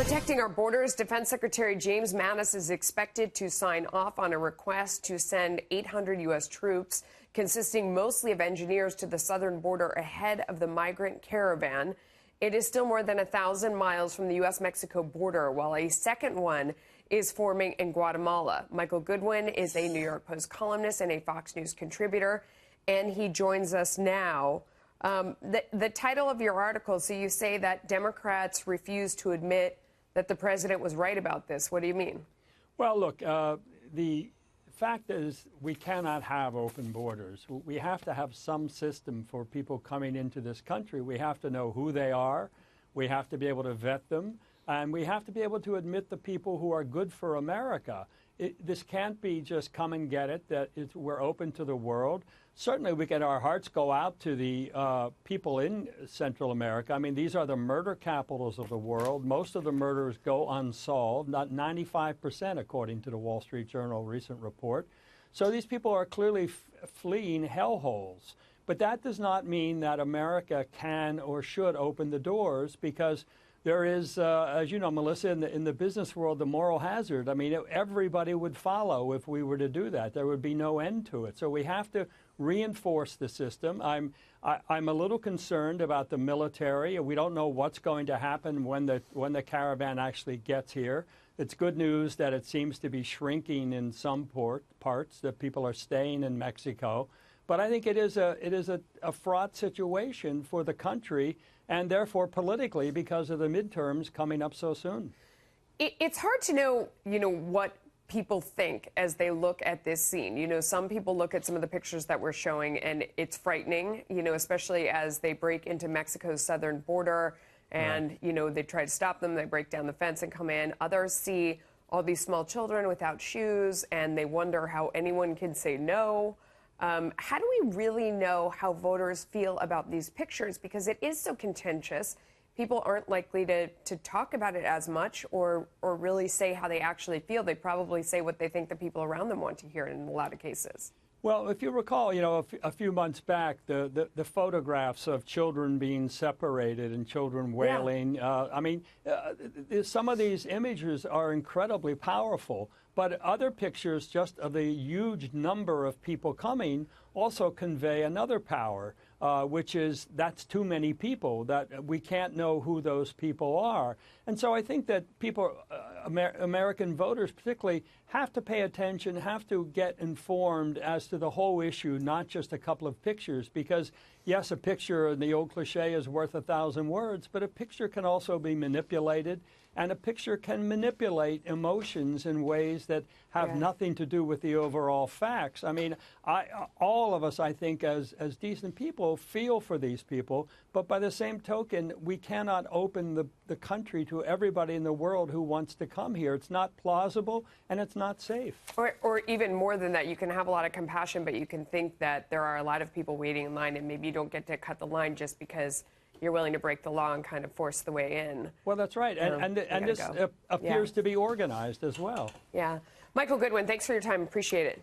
Protecting our borders, Defense Secretary James Mattis is expected to sign off on a request to send 800 U.S. troops, consisting mostly of engineers, to the southern border ahead of the migrant caravan. It is still more than 1,000 miles from the U.S.-Mexico border, while a second one is forming in Guatemala. Michael Goodwin is a New York Post columnist and a Fox News contributor, and he joins us now. The title of your article, so you say that Democrats refuse to admit that the president was right about this. What do you mean? Well, look, the fact is we cannot have open borders. We have to have some system for people coming into this country. We have to know who they are. We have to be able to vet them. And we have to be able to admit the people who are good for America. This can't be just come and get it, that we're open to the world. Certainly, we get our hearts go out to the people in Central America. I mean, these are the murder capitals of the world. Most of the murders go unsolved, not 95%, according to the Wall Street Journal recent report. So these people are clearly fleeing hellholes. But that does not mean that America can or should open the doors, because there is, as you know, Melissa, in the business world, the moral hazard. I mean, everybody would follow if we were to do that. There would be no end to it. So we have to reinforce the system. I'm a little concerned about the military. We don't know what's going to happen when the caravan actually gets here. It's good news that it seems to be shrinking in some parts, that people are staying in Mexico. But I think it is a fraught situation for the country, and therefore politically, because of the midterms coming up so soon. It's hard to know, what people think as they look at this scene. Some people look at some of the pictures that we're showing, and it's frightening, especially as they break into Mexico's southern border, and, right. They try to stop them, they break down the fence and come in. Others see all these small children without shoes, and they wonder how anyone can say no. How do we really know how voters feel about these pictures? Because it is so contentious. People aren't likely to talk about it as much or really say how they actually feel. They probably say what they think the people around them want to hear in a lot of cases. Well, if you recall, a few months back, the photographs of children being separated and children wailing, yeah. Some of these images are incredibly powerful, but other pictures just of the huge number of people coming also convey another power, which is that's too many people, that we can't know who those people are. And so I think that people, American voters particularly, have to pay attention, have to get informed as to the whole issue, not just a couple of pictures, because yes, a picture, the old cliche, is worth 1,000 words, but a picture can also be manipulated, and a picture can manipulate emotions in ways that have nothing to do with the overall facts. I mean, all of us, I think, as decent people, feel for these people, but by the same token, we cannot open the country to everybody in the world who wants to come here. It's not plausible, and it's not safe. Or even more than that, you can have a lot of compassion, but you can think that there are a lot of people waiting in line, and maybe you don't get to cut the line just because you're willing to break the law and kind of force the way in. Well, that's right. And this appears to be organized as well. Yeah. Michael Goodwin, thanks for your time. Appreciate it.